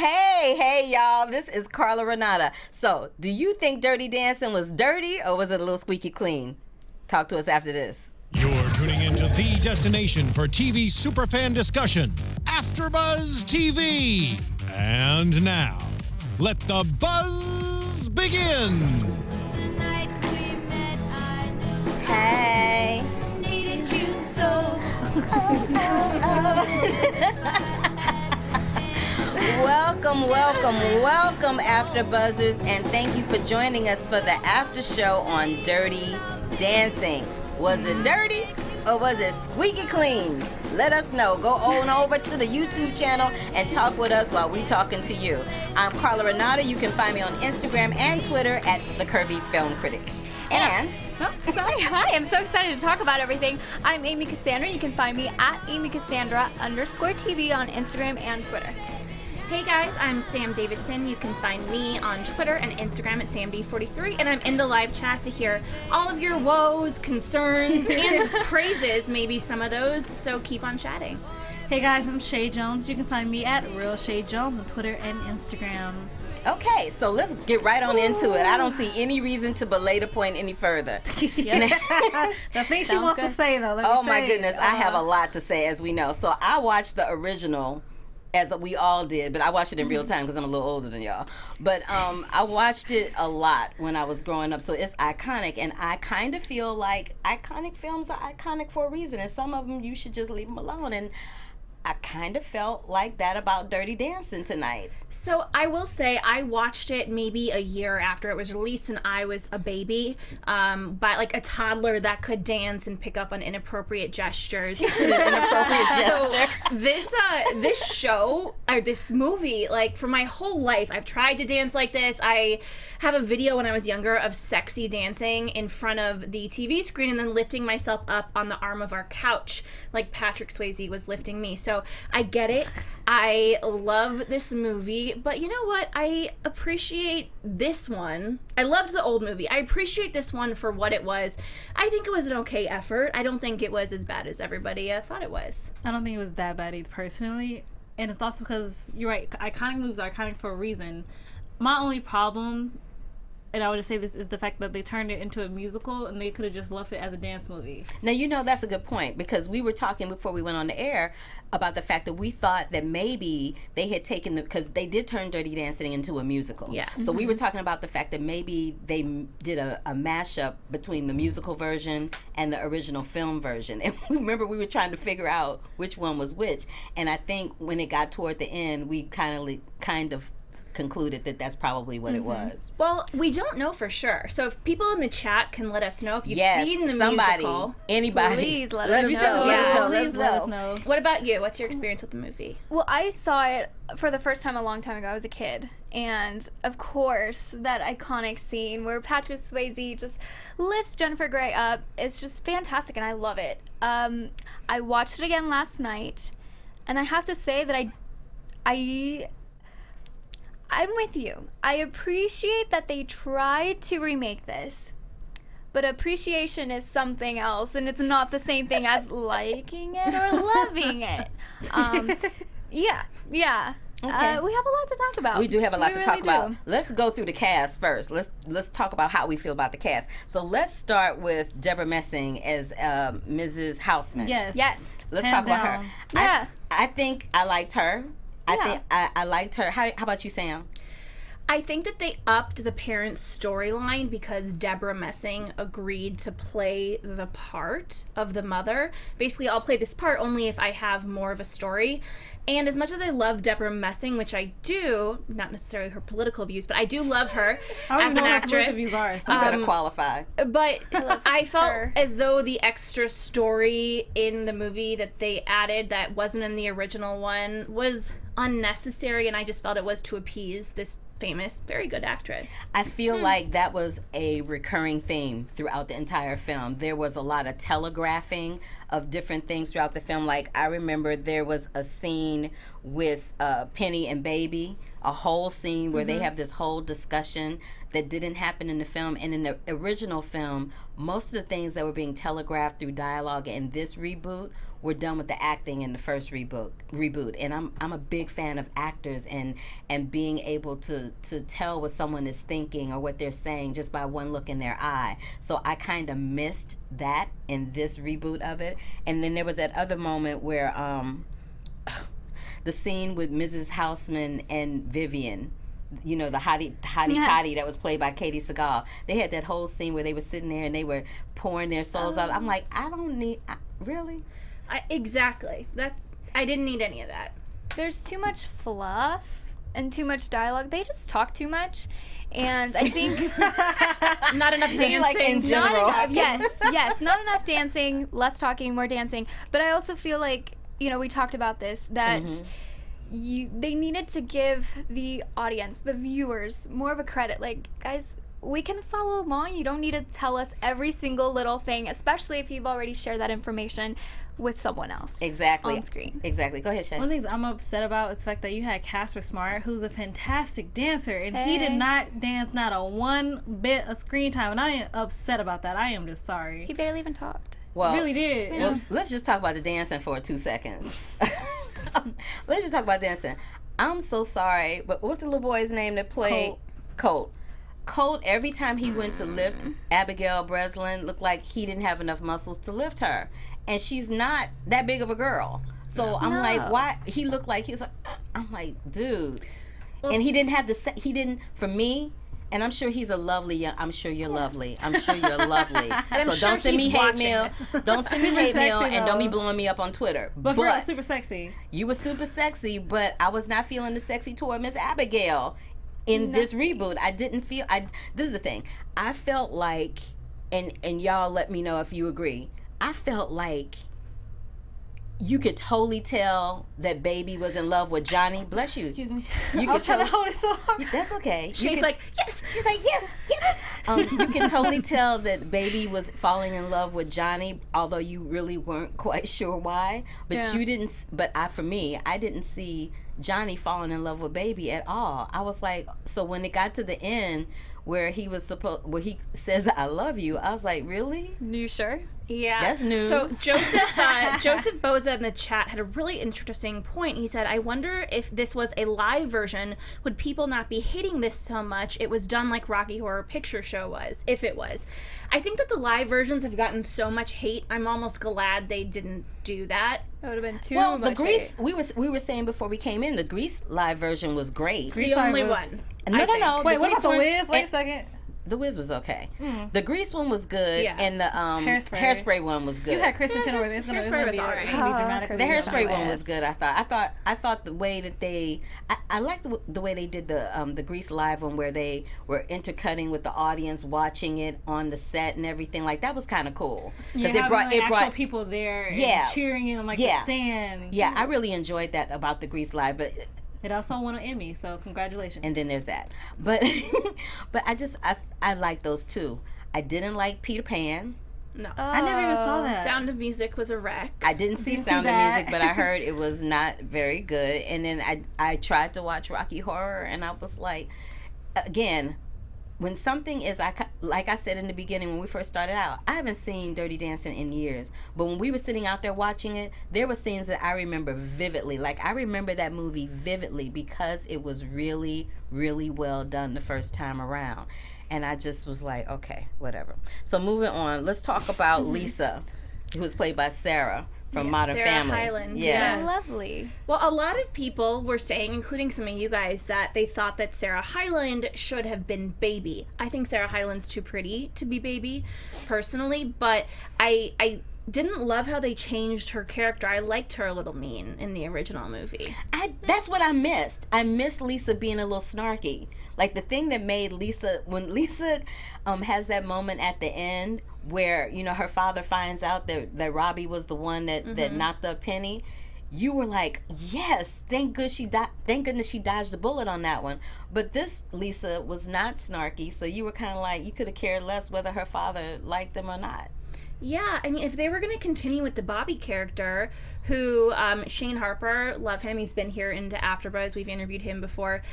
Hey, y'all. This is Carla Renata. So, do you think Dirty Dancing was dirty or was it a little squeaky clean? Talk to us after this. You're tuning into the destination for TV superfan discussion, AFTERBUZZ TV. And now, let the buzz begin. The night we met, I knew Hey. I needed you so. Welcome, AfterBuzzers, and thank you for joining us for the after show on Dirty Dancing. Was it dirty or was it squeaky clean? Let us know. Go on over to the YouTube channel and talk with us while we talking to you. I'm Carla Renata. You can find me on Instagram and Twitter at The Curvy Film Critic. And... Hi, I'm so excited to talk about everything. I'm Amy Cassandra. You can find me at Amy Cassandra_TV on Instagram and Twitter. Hey guys, I'm Sam Davidson. You can find me on Twitter and Instagram at SamD43, and I'm in the live chat to hear all of your woes, concerns, and praises, maybe some of those, so keep on chatting. Hey guys, I'm Chae Jones. You can find me at Real Chae Jones on Twitter and Instagram. Okay, so let's get right on into it. I don't see any reason to belay the point any further. The thing she wants to say, though. Oh my goodness, I have a lot to say, as we know. So I watched the original, as we all did, but I watched it in real time because I'm a little older than y'all. But I watched it a lot when I was growing up, so it's iconic, and I kind of feel like iconic films are iconic for a reason, and some of them you should just leave them alone. And I kind of felt like that about Dirty Dancing tonight. So I will say I watched it maybe a year after it was released, and I was a baby, but like a toddler that could dance and pick up on inappropriate gestures. So this show or this movie, like for my whole life, I've tried to dance like this. I have a video when I was younger of sexy dancing in front of the TV screen and then lifting myself up on the arm of our couch like Patrick Swayze was lifting me. So I get it. I love this movie, but you know what? I appreciate this one. I loved the old movie. I appreciate this one for what it was. I think it was an okay effort. I don't think it was as bad as everybody thought it was. I don't think it was that bad either, personally. And it's also because, you're right, iconic movies are iconic for a reason. My only problem, and I would just say this, is the fact that they turned it into a musical and they could have just left it as a dance movie. Now, you know, that's a good point, because we were talking before we went on the air about the fact that we thought that maybe they had taken because they did turn Dirty Dancing into a musical. Yes. So we were talking about the fact that maybe they did a mashup between the musical version and the original film version. And remember, we were trying to figure out which one was which. And I think when it got toward the end, we kind of concluded that that's probably what it was. Well, we don't know for sure. So if people in the chat can let us know if you've seen the somebody, musical. Anybody. Please let us know. Please let us know. What about you? What's your experience with the movie? Well, I saw it for the first time a long time ago. I was a kid. And, of course, that iconic scene where Patrick Swayze just lifts Jennifer Grey up. It's just fantastic, and I love it. I watched it again last night, and I have to say that I'm with you. I appreciate that they tried to remake this, but appreciation is something else, and it's not the same thing as liking it or loving it. Yeah. Okay. We have a lot to talk about. We do have a lot to talk really about. do. Let's go through the cast first. Let's talk about how we feel about the cast. So let's start with Deborah Messing as Mrs. Houseman. Yes. Let's Hands talk about down. her. Yeah. I think I liked her. Yeah. I liked her. How about you, Sam? I think that they upped the parents' storyline because Deborah Messing agreed to play the part of the mother. Basically, I'll play this part only if I have more of a story. And as much as I love Deborah Messing, which I do, not necessarily her political views, but I do love her as an actress. You better qualify. But I felt her. as though the extra story in the movie that they added that wasn't in the original one was unnecessary, and I just felt it was to appease this famous, very good actress. I feel like that was a recurring theme throughout the entire film. There was a lot of telegraphing of different things throughout the film. Like, I remember there was a scene with Penny and Baby, a whole scene where they have this whole discussion that didn't happen in the film. And in the original film, most of the things that were being telegraphed through dialogue in this reboot were done with the acting in the first reboot. And I'm a big fan of actors and being able to tell what someone is thinking or what they're saying just by one look in their eye. So I kind of missed that in this reboot of it. And then there was that other moment where the scene with Mrs. Houseman and Vivian, you know, the hottie toddy that was played by Katie Seagal. They had that whole scene where they were sitting there and they were pouring their souls out. I'm like, I don't need, really? Exactly. I didn't need any of that. There's too much fluff and too much dialogue. They just talk too much. And I think Not enough dancing. Like in general. not enough, yes, not enough dancing, less talking, more dancing. But I also feel like, you know, we talked about this, that they needed to give the audience, the viewers, more of a credit. Like, guys, we can follow along. You don't need to tell us every single little thing, especially if you've already shared that information with someone else. Exactly. On screen. Exactly. Go ahead, Chae. One of the things I'm upset about is the fact that you had Casper Smart, who's a fantastic dancer, and he did Hey. not dance not a one bit of screen time, and I am upset about that. I am just sorry. He barely even talked. Well, really did. Well, let's just talk about the dancing for 2 seconds. Let's just talk about dancing. I'm so sorry, but what's the little boy's name that played Colt? Colt, every time he went to lift Abigail Breslin, looked like he didn't have enough muscles to lift her. And she's not that big of a girl. So I'm like, why? He looked like he was like, I'm like, dude. And he didn't have he didn't, for me, and I'm sure he's a lovely young, I'm sure you're lovely. I'm sure you're lovely. So sure don't send me he's hate watching mail. this. Don't send me Super hate mail sexy, and don't be though. blowing me up on Twitter. But for real, super sexy. You were super sexy, but I was not feeling the sexy toward Miss Abigail in this reboot. I didn't feel, this is the thing. I felt like, and y'all let me know if you agree, I felt like you could totally tell that Baby was in love with Johnny. Bless you. Excuse me. You I could was trying to tell- hold it so hard. That's okay. She's like, yes. She's like, yes, yes. You can totally tell that Baby was falling in love with Johnny, although you really weren't quite sure why. But Yeah. you didn't. But for me, I didn't see Johnny falling in love with Baby at all. I was like, so when it got to the end where he says I love you, I was like, really? You sure? Yeah. That's news. So Joseph Boza in the chat had a really interesting point. He said, I wonder if this was a live version, would people not be hating this so much? It was done like Rocky Horror Picture Show was, if it was. I think that the live versions have gotten so much hate. I'm almost glad they didn't do that. That would have been too Well, much the Grease, hate. we were saying before we came in, the Grease live version was great. The only was- one. No. Wait, the what Grease about the one- Wiz? Wait a and- second. The Wiz was okay. The Grease one was good, Yeah. and the hairspray one was good. You had Kristen Chenoweth. It's gonna Hairspray be was alright. it's gonna be dramatic. The Kristen hairspray Chenoweth. one was good. I thought the way that I liked the way they did the Grease live one, where they were intercutting with the audience watching it on the set and everything. Like, that was kind of cool because it brought actual people there and Yeah. cheering in like Yeah. the stands. Yeah, I really enjoyed that about the Grease live, but. It also won an Emmy, so congratulations. And then there's that, but but I like those two. I didn't like Peter Pan. No. I never even saw that. Sound of Music was a wreck. I didn't see Didn't see Sound of that. Music, but I heard it was not very good. And then I tried to watch Rocky Horror, and I was like, again, when something is, like I said in the beginning when we first started out, I haven't seen Dirty Dancing in years. But when we were sitting out there watching it, there were scenes that I remember vividly. Like, I remember that movie vividly because it was really, really well done the first time around. And I just was like, okay, whatever. So moving on, let's talk about Lisa, who was played by Sarah from Modern Sarah Family. Hyland, Yes. yes. Lovely. Well, a lot of people were saying, including some of you guys, that they thought that Sarah Hyland should have been Baby. I think Sarah Hyland's too pretty to be Baby, personally, but I didn't love how they changed her character. I liked her a little mean in the original movie. That's what I missed. I missed Lisa being a little snarky. Like, the thing that made Lisa, when Lisa has that moment at the end where, you know, her father finds out that Robbie was the one that knocked up Penny, you were like, yes, thank goodness she dodged the bullet on that one. But this Lisa was not snarky, so you were kind of like, you could have cared less whether her father liked him or not. Yeah, I mean, if they were going to continue with the Bobby character, who Shane Harper, love him, he's been here into AfterBuzz, we've interviewed him before.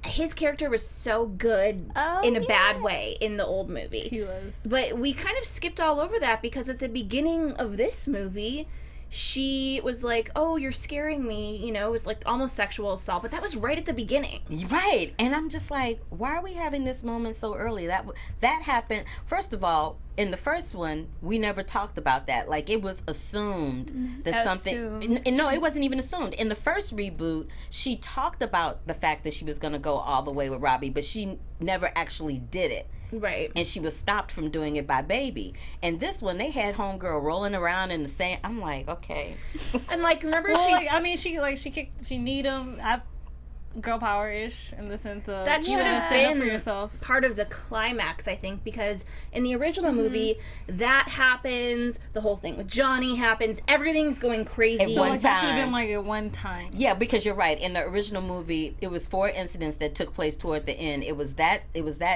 His character was so good in a bad way in the old movie. He was. But we kind of skipped all over that because at the beginning of this movie, she was like, "Oh, you're scaring me," you know, it was like almost sexual assault, but that was right at the beginning. Right. And I'm just like, why are we having this moment so early? That happened. First of all, in the first one, we never talked about that. Like, it was assumed that something. No, it wasn't even assumed. In the first reboot, she talked about the fact that she was going to go all the way with Robbie, but she never actually did it. Right. And she was stopped from doing it by Baby. And this one, they had homegirl rolling around in the sand. I'm like, okay. And like, remember, she need him. Girl power-ish in the sense of that should have stand been up for yourself. Part of the climax, I think, because in the original movie, that happens, the whole thing with Johnny happens, everything's going crazy. At one time. That should have been like at one time. Yeah, because you're right. In the original movie, it was 4 incidents that took place toward the end. It was that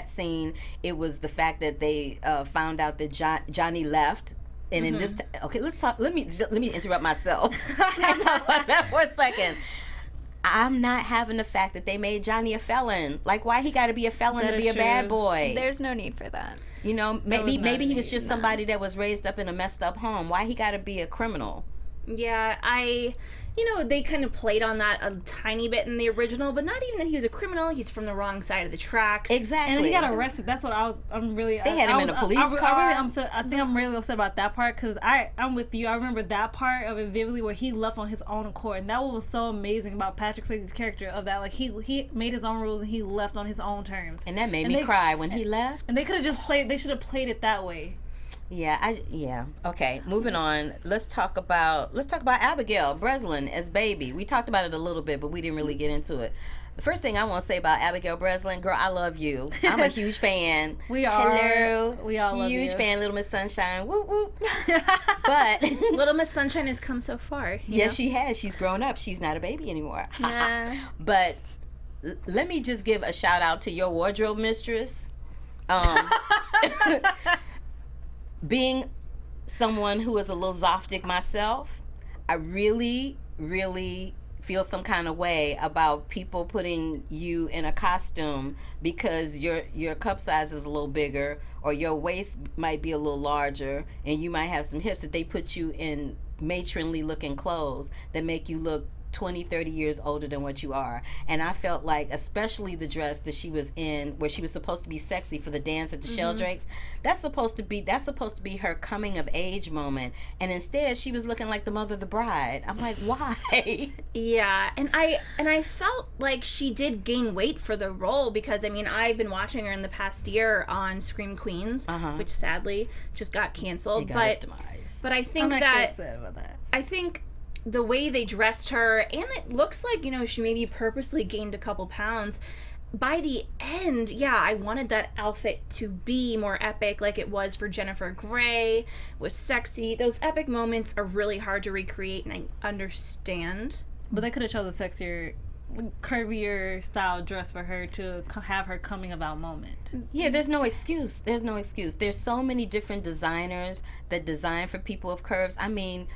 scene. It was the fact that they found out that Johnny left. And in this, okay, let's talk. Let me interrupt myself. Let's talk about that for a second. I'm not having the fact that they made Johnny a felon. Like, why he got to be a felon to be a bad boy? There's no need for that. You know, maybe he was just somebody that was raised up in a messed up home. Why he got to be a criminal? Yeah, they kind of played on that a tiny bit in the original, but not even that he was a criminal. He's from the wrong side of the tracks. Exactly. And he got arrested. That's what I'm really. They had him in a police car. I think I'm really upset about that part because I'm with you. I remember that part of it vividly where he left on his own accord, and that was so amazing about Patrick Swayze's character of that. Like he made his own rules and he left on his own terms. And that made me cry when he left. And they could have just played. They should have played it that way. Yeah, okay, moving on. Let's talk about Abigail Breslin as Baby. We talked about it a little bit, but we didn't really get into it. The first thing I want to say about Abigail Breslin, girl, I love you. I'm a huge fan. We are. Hello. We all love you. Huge fan, Little Miss Sunshine. Whoop, whoop. But Little Miss Sunshine has come so far. Yes, she has. She's grown up. She's not a baby anymore. Nah. But let me just give a shout out to your wardrobe mistress. Being someone who is a little Zoftic myself, I really, really feel some kind of way about people putting you in a costume because your cup size is a little bigger or your waist might be a little larger and you might have some hips, that they put you in matronly looking clothes that make you look 20, 30 years older than what you are. And I felt like, especially the dress that she was in, where she was supposed to be sexy for the dance at the Sheldrakes, that's supposed to be her coming of age moment. And instead, she was looking like the mother of the bride. I'm like, why? Yeah, and I felt like she did gain weight for the role because, I mean, I've been watching her in the past year on Scream Queens, which sadly just got canceled. But I think I'm that upset about that. I think the way they dressed her, and it looks like, she maybe purposely gained a couple pounds. By the end, I wanted that outfit to be more epic like it was for Jennifer Grey, was sexy. Those epic moments are really hard to recreate, and I understand. But they could have chosen a sexier, curvier style dress for her to have her coming of out moment. Yeah, there's no excuse. There's so many different designers that design for people with curves. I mean,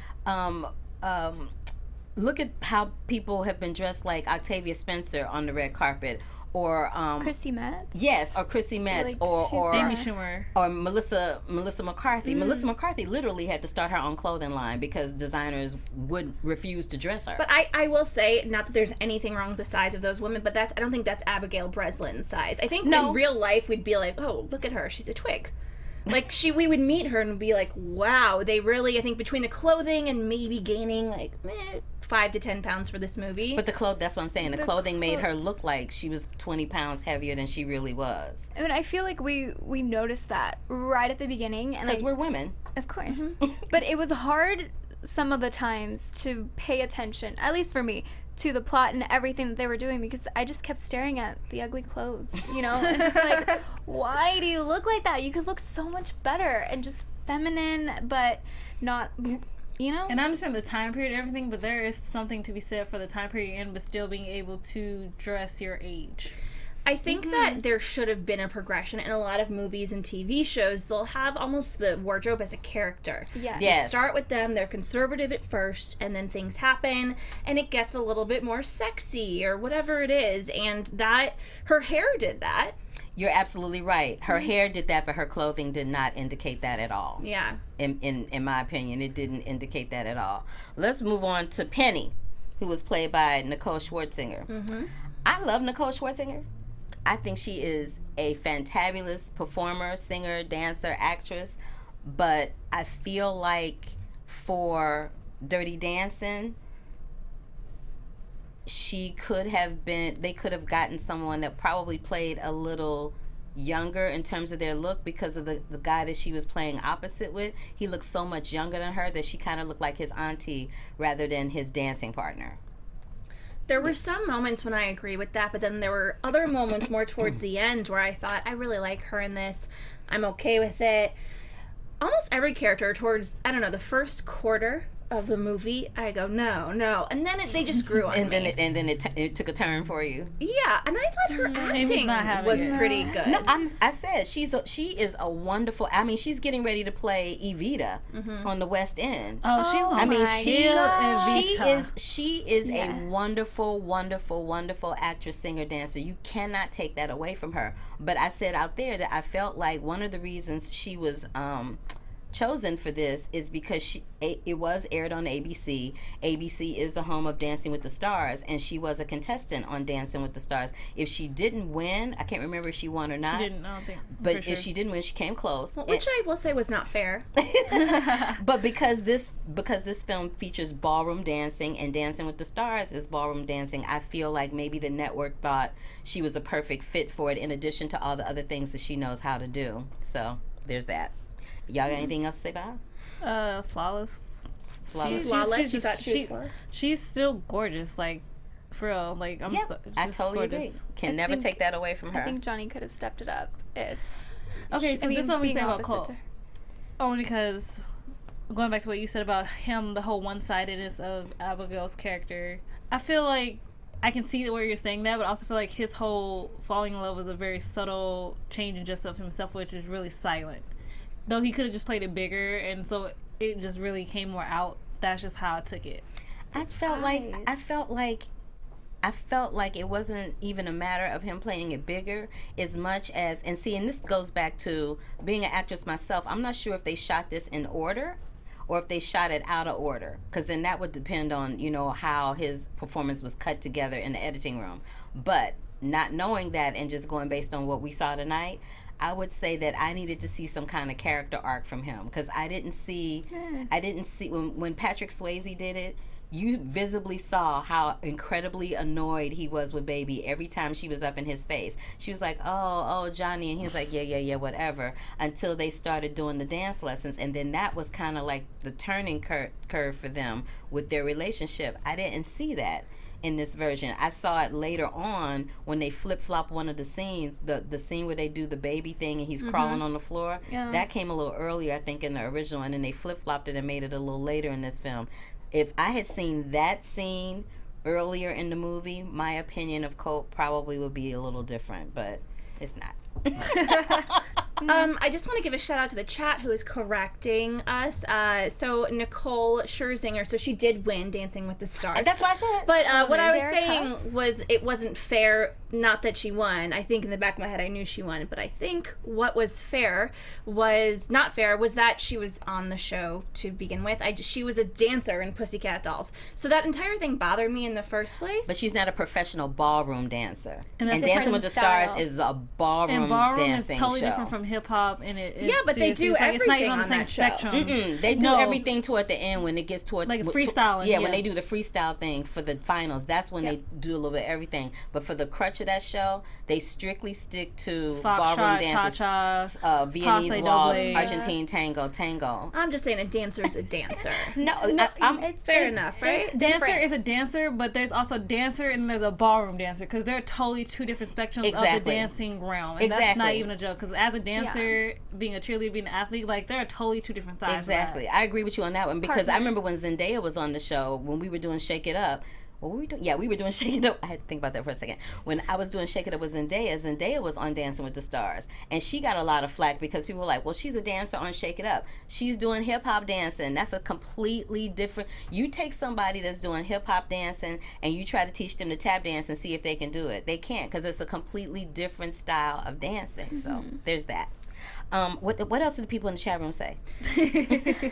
look at how people have been dressed like Octavia Spencer on the red carpet, or Chrissy Metz. Yes, or Chrissy Metz, Like, or Amy Schumer, or Melissa McCarthy. Melissa McCarthy literally had to start her own clothing line because designers would refuse to dress her. But I will say, not that there's anything wrong with the size of those women, but I don't think that's Abigail Breslin's size. I think in real life we'd be like, oh, look at her, she's a twig. Like, we would meet her and be like, wow, they really, I think between the clothing and maybe gaining 5 to 10 pounds for this movie. But that's what I'm saying. The clothing made her look like she was 20 pounds heavier than she really was. I mean, I feel like we noticed that right at the beginning. Because we're women. Of course. But it was hard some of the times to pay attention, at least for me, to the plot and everything that they were doing, because I just kept staring at the ugly clothes, and just like, why do you look like that? You could look so much better and just feminine, but not, And I understand the time period and everything, but there is something to be said for the time period but still being able to dress your age. I think that there should have been a progression. In a lot of movies and TV shows, they'll have almost the wardrobe as a character. Yes. You start with them, they're conservative at first, and then things happen, and it gets a little bit more sexy or whatever it is, and that, her hair did that. You're absolutely right. Her hair did that, but her clothing did not indicate that at all. Yeah. In my opinion, it didn't indicate that at all. Let's move on to Penny, who was played by Nicole Schwartzinger. Mm-hmm. I love Nicole Schwartzinger. I think she is a fantabulous performer, singer, dancer, actress. But I feel like for Dirty Dancing, they could have gotten someone that probably played a little younger in terms of their look, because of the guy that she was playing opposite with. He looked so much younger than her that she kind of looked like his auntie rather than his dancing partner. There were some moments when I agree with that, but then there were other moments more towards the end where I thought, I really like her in this. I'm okay with it. Almost every character towards, I don't know, the first quarter of the movie, I go, no. And then they just grew on me. And then it took a turn for you. Yeah, and I thought her acting was pretty good. No, I said she is a wonderful. I mean, she's getting ready to play Evita on the West End. Oh, she's I mean, she is Yeah. a wonderful, wonderful, wonderful actress, singer, dancer. You cannot take that away from her. But I said out there that I felt like one of the reasons she was chosen for this is because it was aired on ABC. ABC is the home of Dancing with the Stars, and she was a contestant on Dancing with the Stars. If she didn't win, I can't remember if she won or not. She didn't, I don't think. But if she didn't win, she came close. Well, which I will say was not fair. But because this film features ballroom dancing and Dancing with the Stars is ballroom dancing, I feel like maybe the network thought she was a perfect fit for it, in addition to all the other things that she knows how to do. So there's that. Y'all got anything else to say about her? Flawless. Flawless. Flawless? You thought she was flawless? She's still gorgeous, like, for real. Like, I'm I totally agree. Can never take that away from her. I think Johnny could have stepped it up if. Okay, so this is what we being say about opposite Cole. to her. Only because, going back to what you said about him, the whole one-sidedness of Abigail's character, I feel like I can see where you're saying that, but I also feel like his whole falling in love was a very subtle change in just of himself, which is really silent. Though he could have just played it bigger, and so it just really came more out. That's just how I took it. I felt like it wasn't even a matter of him playing it bigger as much as, and this goes back to being an actress myself. I'm not sure if they shot this in order or if they shot it out of order, because then that would depend on, how his performance was cut together in the editing room. But not knowing that and just going based on what we saw tonight, I would say that I needed to see some kind of character arc from him, because I didn't see when Patrick Swayze did it. You visibly saw how incredibly annoyed he was with Baby every time she was up in his face. She was like, oh, Johnny, and he was like, yeah, whatever, until they started doing the dance lessons, and then that was kind of like the turning curve for them with their relationship. I didn't see that in this version. I saw it later on when they flip-flop one of the scenes, the scene where they do the baby thing and he's crawling on the floor. Yeah. That came a little earlier, I think, in the original, and then they flip-flopped it and made it a little later in this film. If I had seen that scene earlier in the movie, my opinion of Colt probably would be a little different, but it's not. I just want to give a shout out to the chat who is correcting us. So Nicole Scherzinger, so she did win Dancing with the Stars. That's what I said. But what I was Derek, saying was it wasn't fair, not that she won. I think in the back of my head I knew she won, but I think what was not fair was that she was on the show to begin with. She was a dancer in Pussycat Dolls. So that entire thing bothered me in the first place. But she's not a professional ballroom dancer. And that's And Dancing with the Stars style. is a ballroom, And ballroom dancing is totally show. different from hip hop, and it is Yeah, but they do it's not everything even on the on same that show. spectrum. They do No. everything toward the end when it gets toward Like freestyling, when yeah. they do the freestyle thing for the finals, that's when they do a little bit of everything. But for the crutch of that show, they strictly stick to ballroom Foxtrot, dances, cha-cha, Viennese passe waltz, doble. Argentine tango. I'm just saying a dancer's a dancer. I'm Fair enough, right? Dancer is a dancer, but there's also a dancer and there's a ballroom dancer, because they're totally two different spectrums of the Exactly. dancing realm. And that's not Exactly. even a joke, because as a dancer, being a cheerleader, being an athlete, like, there are totally two different sides. Exactly. I agree with you on that one, because I remember when Zendaya was on the show, when we were doing Shake It Up, what were we doing? Yeah, we were doing Shake It Up. I had to think about that for a second. When I was doing Shake It Up with Zendaya was on Dancing with the Stars. And she got a lot of flack because people were like, well, she's a dancer on Shake It Up. She's doing hip-hop dancing. That's a completely different... You take somebody that's doing hip-hop dancing and you try to teach them to tap dance and see if they can do it. They can't, because it's a completely different style of dancing. So there's that. What else did the people in the chat room say?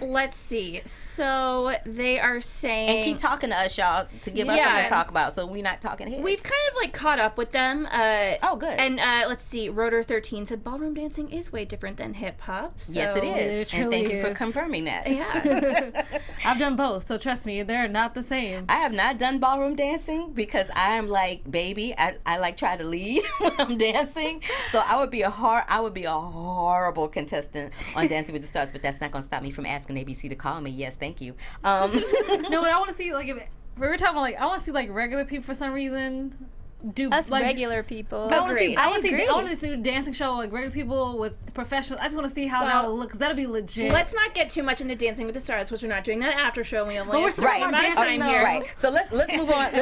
Let's see. So they are saying... And keep talking to us, y'all, to give us something to talk about, so we're not talking here. We've kind of like caught up with them. Oh, good. And let's see. Rotor 13 said ballroom dancing is way different than hip hop. So yes, it is. It and thank truly you for is. confirming that. Yeah. I've done both, so trust me, they're not the same. I have not done ballroom dancing because I am like baby. I like try to lead when I'm dancing. So I would be a horrible contestant on Dancing with the Stars, but that's not going to stop me from asking ABC to call me. Yes, thank you. No, what I want to see, like, if we were talking about, like, I want to see, like, regular people for some reason do Us like, regular people. I want to see. I agree. want to see a dancing show like regular people with professionals. I just want to see how that will look, because that'll be legit. Let's not get too much into Dancing with the Stars, because we're not doing that after show. We only But we're have still a certain on amount of dancing, time though. here. Right. So let's move on.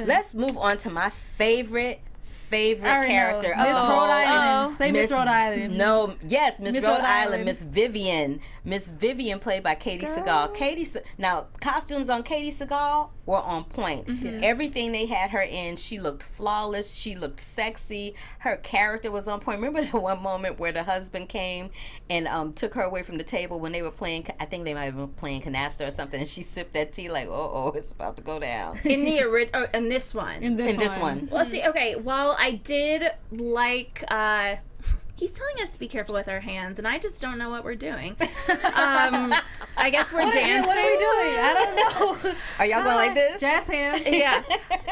Let's move on to my favorite character. Miss Rhode Island. Say Miss Miss Rhode Island. No, yes, Miss Miss Rhode Rhode Island, Island. Miss Vivian. Miss Vivian played by Katie Seagal. Now, costumes on Katie Seagal were on point. Yes. Everything they had her in, she looked flawless. She looked sexy. Her character was on point. Remember the one moment where the husband came and took her away from the table when they were playing, I think they might have been playing canasta or something, and she sipped that tea like, oh, it's about to go down. In this one. In this one. Well, see, okay, while I did like, he's telling us to be careful with our hands, and I just don't know what we're doing. I guess we're dancing. What are we doing? I don't know. Are y'all going like this? Jazz hands. Yeah.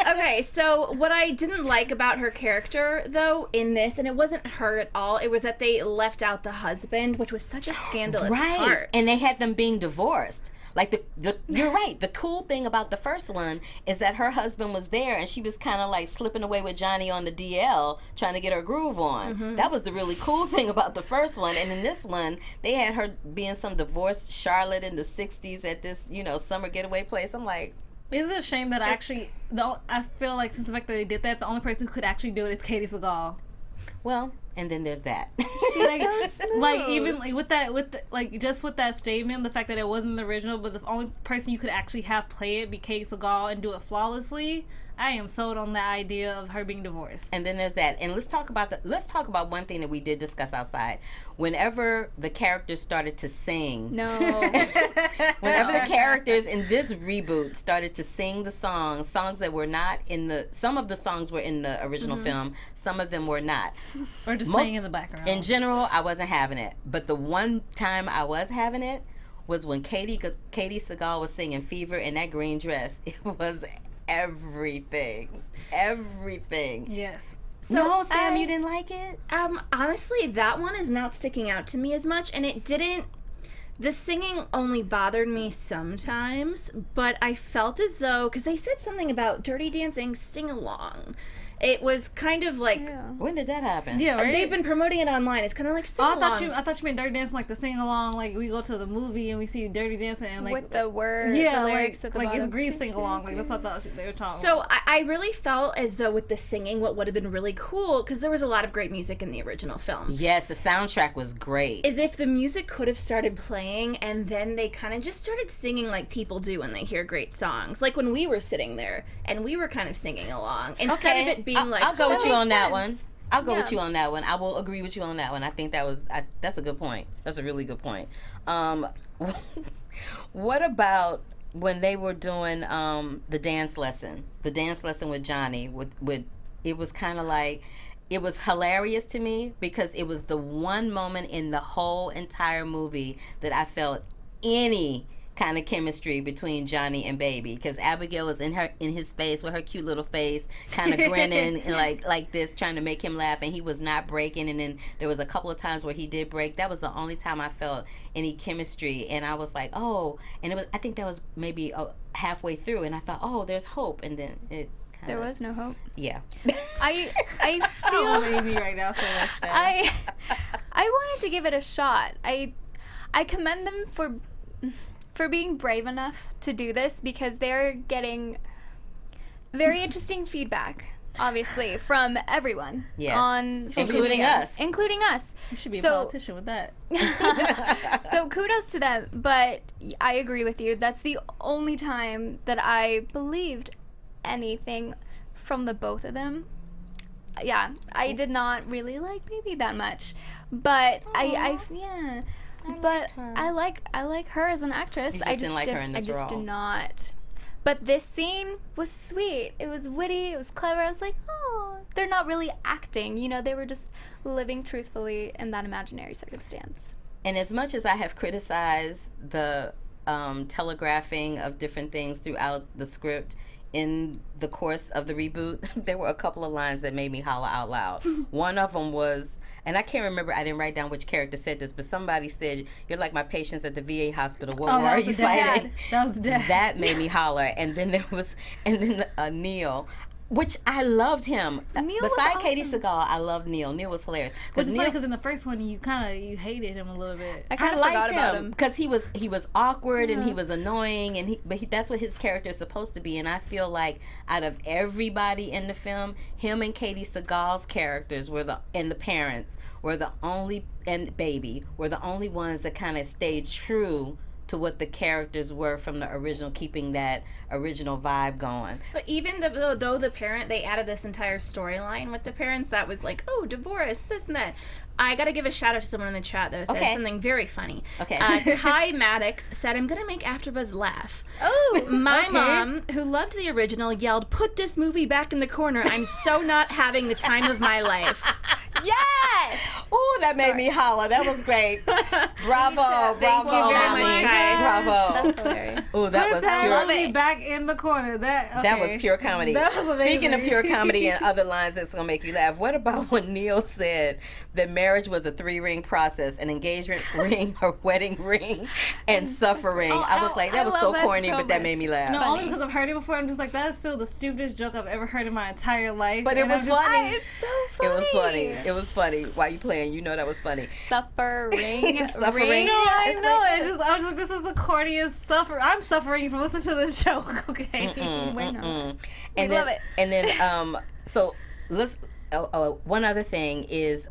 Okay, so what I didn't like about her character, though, in this, and it wasn't her at all, it was that they left out the husband, which was such a scandalous part. And they had them being divorced. Like you're right. The cool thing about the first one is that her husband was there, and she was kind of like slipping away with Johnny on the DL, trying to get her groove on. That was the really cool thing about the first one. And in this one, they had her being some divorced Charlotte in the '60s at this, summer getaway place. I'm like, Is it a shame that I feel like since the fact that they did that, the only person who could actually do it is Katie Seagal. well, and then there's that. Like, so smooth. like even like with that statement, the fact that it wasn't the original, but the only person you could actually have play it be Katie Seagal and do it flawlessly. I am sold on the idea of her being divorced. And then there's that. And let's talk about one thing that we did discuss outside. Whenever the characters started to sing. No. Whenever the characters in this reboot started to sing the songs that were not some of the songs were in the original film, some of them were not. Or just playing in the background. In general, I wasn't having it. But the one time I was having it was when Katie Seagal was singing Fever in that green dress. It was everything. Yes. So no, Sam, you didn't like it? Honestly, that one is not sticking out to me as much, and it didn't. The singing only bothered me sometimes, but I felt as though, because they said something about Dirty Dancing sing-along. It was kind of like, When did that happen? Yeah, right? they've been promoting it online. It's kind of like Oh, sing-along. I thought you meant Dirty Dancing, like the sing along, like we go to the movie and we see Dirty Dancing and like With the word, yeah, the lyrics like, at the like bottom. it's Grease sing along, like that's what I thought they were talking So about. I really felt as though with the singing, what would have been really cool, because there was a lot of great music in the original film, Yes, the soundtrack was great. is if the music could have started playing and then they kind of just started singing like people do when they hear great songs. Like when we were sitting there and we were kind of singing along. Instead of it being I'll go with you on that one. I'll go Yeah. with you on that one. I will agree with you on that one. I think that's a good point. That's a really good point. What about when they were doing the dance lesson with Johnny? With it was kind of like, it was hilarious to me because it was the one moment in the whole entire movie that I felt any kind of chemistry between Johnny and Baby, because Abigail was in his face with her cute little face, kind of grinning and like this, trying to make him laugh, and he was not breaking. And then there was a couple of times where he did break. That was the only time I felt any chemistry, and I was like, oh, and it was, I think that was maybe halfway through, and I thought, oh, there's hope, and then it kind of, There was no hope. yeah. I I feel love Amy right now so much. I wanted to give it a shot. I commend them for being brave enough to do this, because they're getting Very interesting feedback, obviously, from everyone. Yes. On social Including media. us. Including us. You should be a So- politician with that. So kudos to them, but I agree with you. That's the only time that I believed anything from the both of them. Yeah, I did not really like Baby that much, but I like her as an actress. You just didn't like her in this I just role. did not. But this scene was sweet. It was witty. It was clever. I was like, oh, they're not really acting. You know, they were just living truthfully in that imaginary circumstance. And as much as I have criticized the telegraphing of different things throughout the script in the course of the reboot, there were a couple of lines that made me holler out loud. One of them was, and I can't remember, I didn't write down which character said this, but somebody said, "You're like my patients at the VA hospital. What war are you fighting?" That was the dad. That made me holler. And then Neil, which I loved him. Neil was Besides Katie awesome. Seagal, I loved Neil. Neil was hilarious. Which is funny Neil, because in the first one you hated him a little bit. I kind I of forgot liked about him him. because he was awkward and he was annoying, and that's what his character is supposed to be. And I feel like out of everybody in the film, him and Katie Seagal's characters and the parents were the only, and Baby were the only ones that kind of stayed true to what the characters were from the original, keeping that original vibe going. But even though the parent, they added this entire storyline with the parents that was like, oh, divorce, this and that. I gotta give a shout out to someone in the chat that said Okay. something very funny. Okay. Kai Maddox said, "I'm gonna make AfterBuzz laugh." Oh, My mom, who loved the original, yelled, "Put this movie back in the corner. I'm so not having the time of my life." yes! Oh, that made me holler. That was great. Bravo, Thank you bravo, very mommy. much, Kai. Bravo. That's hilarious. Oh, that was Put pure. that movie back in the corner. That was pure comedy. That was Speaking of amazing. pure comedy and other lines that's gonna make you laugh, what about when Neil said that marriage was a 3-ring process: an engagement ring, a wedding ring, and suffering? I was like, that I was love so that corny, so but that much. made me laugh. No, Funny. only because I've heard it before. I'm just like, that's still the stupidest joke I've ever heard in my entire life. But it And was I'm just- funny. It's so funny. It was funny. It was funny. Why you playing? You know that was funny. Suffering. Suffering. Ring. No, I It's know. like- I was like, this is the corniest suffer. I'm suffering from listening to this joke. Okay. We're not. And We then, love it. And then, so let's. One other thing is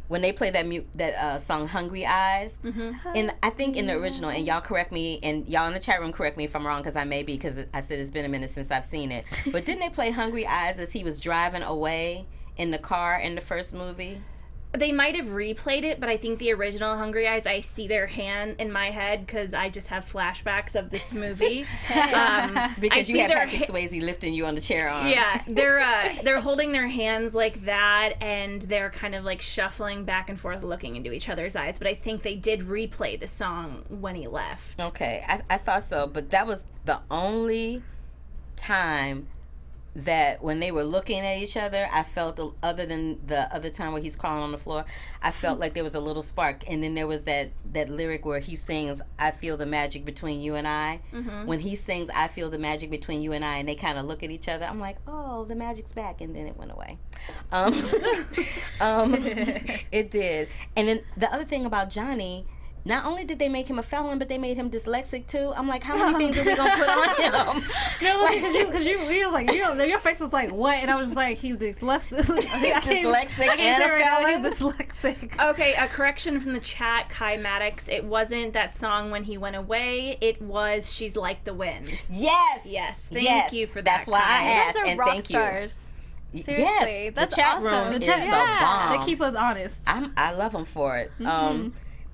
when they play that song "Hungry Eyes," and I think in the original, and y'all correct me, and y'all in the chat room correct me if I'm wrong, because I may be, because I said it's been a minute since I've seen it. But didn't they play "Hungry Eyes" as he was driving away in the car in the first movie? They might have replayed it, but I think the original Hungry Eyes, I see their hand in my head because I just have flashbacks of this movie. Because I you had see their Patrick Swayze lifting you on the chair arm. Yeah, they're holding their hands like that, and they're kind of like shuffling back and forth, looking into each other's eyes. But I think they did replay the song when he left. Okay, I thought so, but that was the only time that when they were looking at each other, I felt, other than the other time where he's crawling on the floor, I felt like there was a little spark. And then there was that lyric where he sings, "I feel the magic between you and I." When he sings, "I feel the magic between you and I," and they kind of look at each other, I'm like, oh, the magic's back. And then it went away. It did. And then the other thing about Johnny, not only did they make him a felon, but they made him dyslexic too. I'm like, how many things are we gonna put on him? No, because you was like, your face was like, what? And I was just like, he's dyslexic. Dyslexic and a felon? He's dyslexic. Okay, a correction from the chat, Kai Maddox. It wasn't that song "When He Went Away." It was "She's Like the Wind." Yes. Yes, thank you for that, That's why Kai. I You guys asked, are and rock thank stars. you. Seriously, Yes, that's the chat awesome. room The is chat- the yeah. bomb. They keep us honest. I love them for it.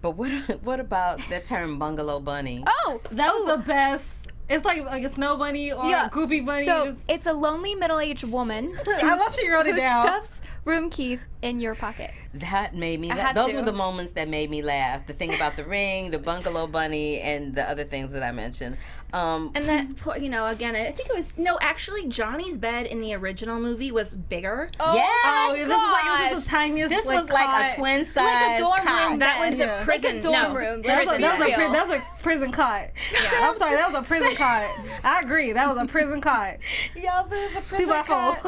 But what about the term "bungalow bunny"? Oh, That was the best. It's like a snow bunny or a groupie bunny. So Just- it's a lonely middle-aged woman I love she wrote it who down. stuffs room keys in your pocket. That made me I laugh. had Those to. were the moments that made me laugh. The thing about the ring, the bungalow bunny, and the other things that I mentioned. And that, again, I think it was actually Johnny's bed in the original movie was bigger. Oh, Yes! Oh, my this gosh. was the tiniest. This was like cot. a twin Like size a dorm cot. room That was bed. a prison. Like a dorm no. room. That was, a, Let's be real. that was a prison cot. Yeah, I'm sorry, that was a prison cot. I agree, that was a prison cot. Y'all said it's a prison 2x4. cot.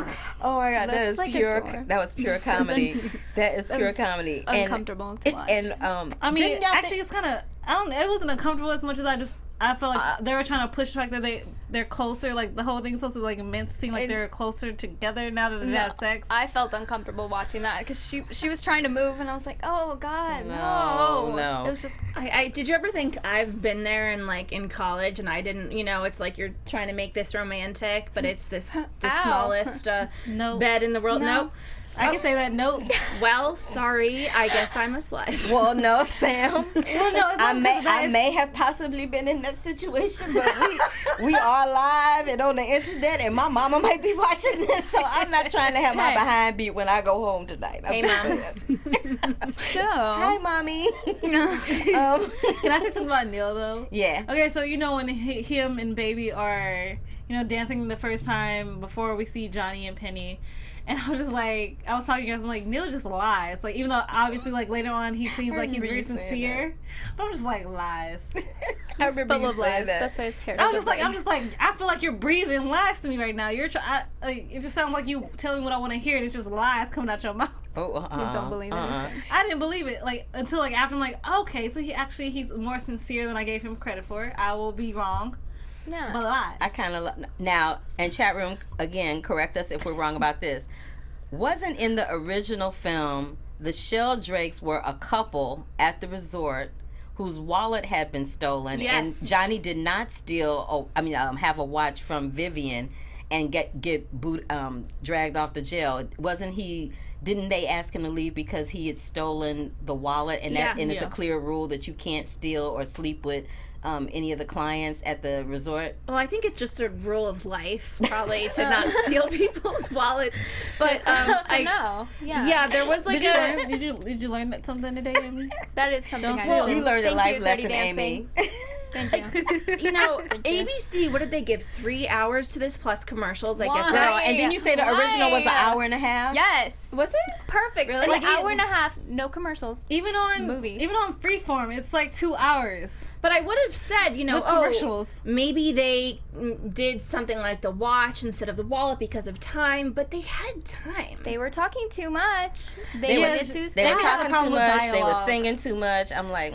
Oh my god, that That's is like a pure. door. That was pure comedy. That is pure was comedy. uncomfortable to watch. And I mean, didn't y'all actually, it's kind of. I don't. It wasn't uncomfortable as much as I just I feel like they were trying to push the fact that they're closer. Like the whole thing's supposed to like meant to seem like they're closer together now that they had sex. I felt uncomfortable watching that because she was trying to move and I was like, oh God, No. It was just. I did you ever think I've been there in college and I didn't, it's like you're trying to make this romantic, but it's the smallest bed in the world. Nope. I can say that. Nope. Well, sorry. I guess I'm a slut. Well, no, Sam. Well, no, it's I may have possibly been in that situation, but we are live and on the internet, and my mama might be watching this, so I'm not trying to have my behind beat when I go home tonight. Hey, Mom. So. Hi, mommy. Can I say something about Neil though? Yeah. Okay, so when him and Baby are dancing the first time before we see Johnny and Penny. And I was just like, I was talking to you guys, I'm like, Neil just lies. Like, even though obviously, like, later on he seems like he's very sincere. But I'm just like, lies. I remember Full you of saying lies. that. That's why his hair. I'm just like, I feel like you're breathing lies to me right now. You're it just sounds like you telling me what I want to hear, and it's just lies coming out your mouth. Oh, Don't believe it. I didn't believe it, like, until, like, after I'm like, okay, so he's more sincere than I gave him credit for. I will be wrong. Yeah. But lies. I kind of now, and chat room, again, correct us if we're wrong about this. Wasn't in the original film, the Sheldrakes were a couple at the resort whose wallet had been stolen, Yes. and Johnny did not steal. Have a watch from Vivian and get dragged off to jail. Wasn't he? Didn't they ask him to leave because he had stolen the wallet? And it's a clear rule that you can't steal or sleep with any of the clients at the resort. Well, I think it's just a rule of life, probably, to not steal people's wallets. But I know. Yeah. Yeah, there was like Did you learn that something today, Amy? That is something I steal. know. You learned a Thank life you, lesson, Dirty Amy. Thank you. ABC, what did they give? 3 hours to this plus commercials? I get Why? that. And then you say the original was an hour and a half? Yes. Was it? Perfect. Really? Like an hour and a half, no commercials. Even on Freeform, it's like 2 hours. But I would have said, with commercials. Maybe they did something like the watch instead of the wallet because of time, but they had time. They were talking too much. They were talking too much. They were dialogue. singing too much. I'm like,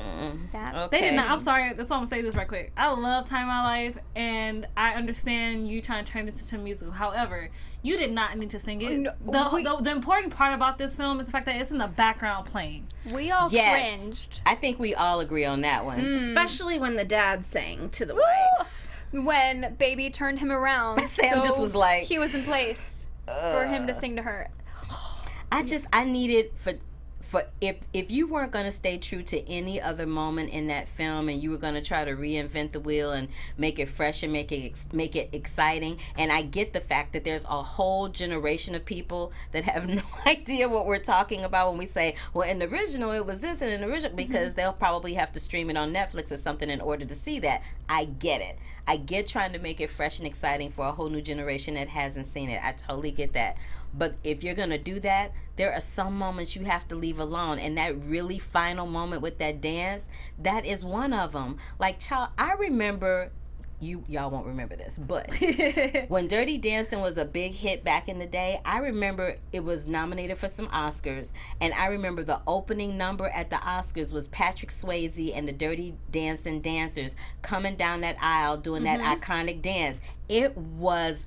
Stop. okay. They did not. I'm sorry. That's why I'm gonna say this right quick. I love Time of My Life, and I understand you trying to turn this into a musical. However, you did not need to sing it. No, the important part about this film is the fact that it's in the background playing. We all cringed. I think we all agree on that one. Especially when the dad sang to the wife. When Baby turned him around. Sam just was like, he was in place for him to sing to her. I needed for if you weren't going to stay true to any other moment in that film and you were going to try to reinvent the wheel and make it fresh and make it exciting, and I get the fact that there's a whole generation of people that have no idea what we're talking about when we say, well, in the original it was this, and in the original, because they'll probably have to stream it on Netflix or something in order to see that. I get it. I get trying to make it fresh and exciting for a whole new generation that hasn't seen it. I totally get that. But if you're going to do that, there are some moments you have to leave alone. And that really final moment with that dance, that is one of them. Like, child, I remember, y'all won't remember this, but when Dirty Dancing was a big hit back in the day, I remember it was nominated for some Oscars. And I remember the opening number at the Oscars was Patrick Swayze and the Dirty Dancing dancers coming down that aisle doing that iconic dance. It was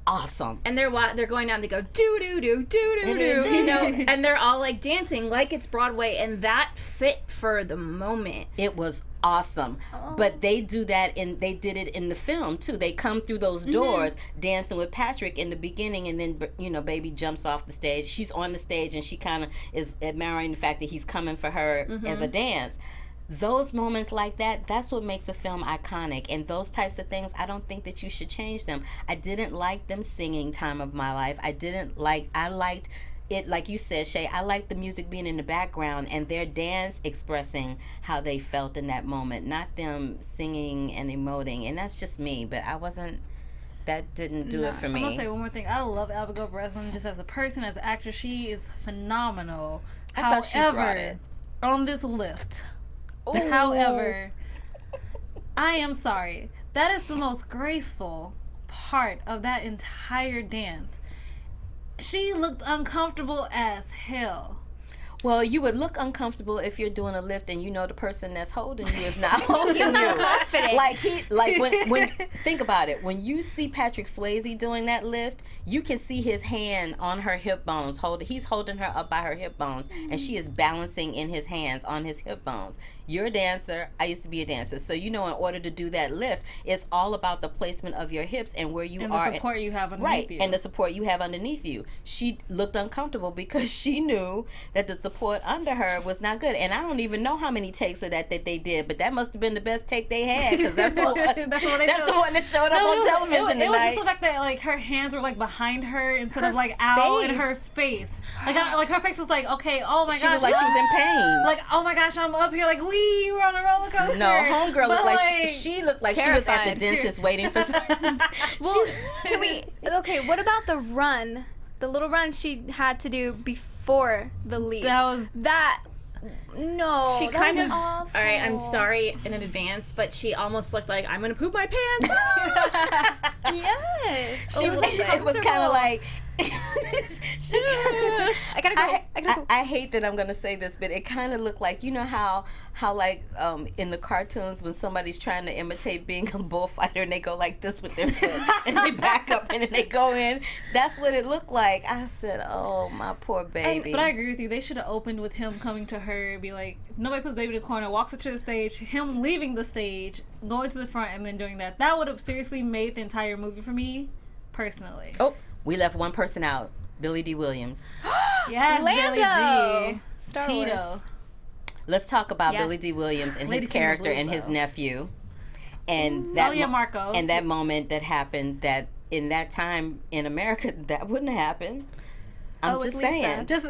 awesome. And they're going down, they go do do do do do do, and they're all like dancing like it's Broadway, and that fit for the moment. It was awesome. But they did it in the film too. They come through those doors dancing with Patrick in the beginning, and then Baby jumps off the stage. She's on the stage and she kind of is admiring the fact that he's coming for her as a dance. Those moments like that, that's what makes a film iconic. And those types of things, I don't think that you should change them. I didn't like them singing Time of My Life. I liked it, like you said, Chae, I liked the music being in the background and their dance expressing how they felt in that moment, not them singing and emoting. And that's just me, but that didn't do it for me. I'm gonna say one more thing. I love Abigail Breslin just as a person, as an actress. She is phenomenal. I thought she brought it. On this lift. However, I am sorry. That is the most graceful part of that entire dance. She looked uncomfortable as hell. Well, you would look uncomfortable if you're doing a lift and you know the person that's holding you is not holding you. confident. Like when think about it. When you see Patrick Swayze doing that lift, you can see his hand on her hip bones. He's holding her up by her hip bones, and she is balancing in his hands on his hip bones. You're a dancer. I used to be a dancer, so you know, in order to do that lift, it's all about the placement of your hips and where you And are. the support you have underneath right, you. and the support you have underneath you. She looked uncomfortable because she knew that the support under her was not good. And I don't even know how many takes of that they did, but that must have been the best take they had, because that's the one, that's the one that showed up on television it was tonight. just the fact that like her hands were like behind her instead of like out in her face. Like her face was like, okay, oh my She gosh, looked like she was in pain. like, oh my gosh, I'm up here like we're on a roller coaster. No, homegirl looked But, like she looked like she was at the terrified. dentist waiting for some. Well, can we? Okay, what about the run? The little run she had to do before the leap. That No, She that kind was of. awful. All right, I'm sorry in advance, but she almost looked like I'm gonna poop my pants. Yes. It was kind of like. I gotta go. I gotta go. I hate that I'm gonna say this, but it kind of looked like, you know how like in the cartoons when somebody's trying to imitate being a bullfighter and they go like this with their foot and they back up and then they go in. That's what it looked like. I said, oh, my poor baby. But I agree with you. They should have opened with him coming to her and be like, nobody puts baby in the corner, walks her to the stage, him leaving the stage, going to the front, and then doing that. That would have seriously made the entire movie for me, personally. Oh, we left one person out. Billy D. Williams. Yes, Lando. Billy G. Star Tito. Wars. Let's talk about Yes. Billy D. Williams and Lady his King of character Blues, and his though. nephew. And that Marco. and that moment that happened, that in that time in America that wouldn't happen. I'm with just Lisa. saying. Just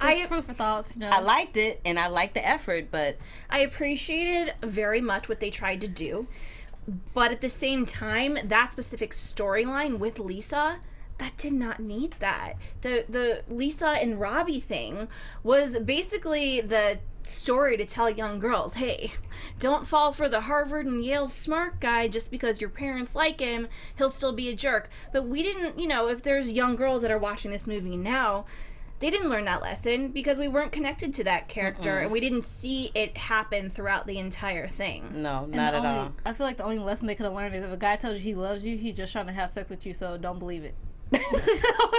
I- food for thoughts, I liked it and I liked the effort, but I appreciated very much what they tried to do, but at the same time, that specific storyline with Lisa, that did not need that. The Lisa and Robbie thing was basically the story to tell young girls, hey, don't fall for the Harvard and Yale smart guy just because your parents like him, he'll still be a jerk. But we didn't, if there's young girls that are watching this movie now, they didn't learn that lesson because we weren't connected to that character and we didn't see it happen throughout the entire thing. no, not at all. I feel like the only lesson they could have learned is if a guy tells you he loves you, he's just trying to have sex with you, so don't believe it.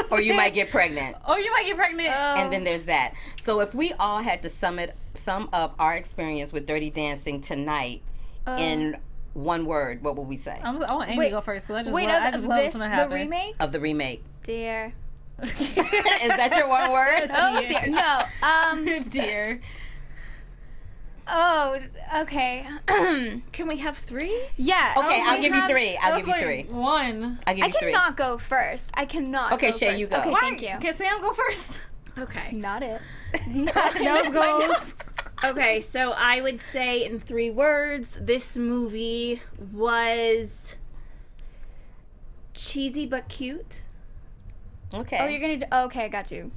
Or you might get pregnant. Or you might get pregnant. And then there's that. So if we all had to sum up our experience with Dirty Dancing tonight in one word, what would we say? I want Amy Wait, to go first because I Wait, just love this something the happen. remake? Of the remake. Dear. Is that your one word? Oh dear. No. Dear. Oh. Okay. Can we have 3? Yeah. Okay, we I'll give you have- 3. I'll That's give you like 3. One. I'll give I you 3. cannot go first. I cannot. Okay, go Chae, first. you go. Okay, Why? thank you. Can Sam go first? Okay. Not it. Nose goes. Okay, so I would say in 3 words, this movie was cheesy but cute. Okay. Oh, you're gonna do. Okay, got you.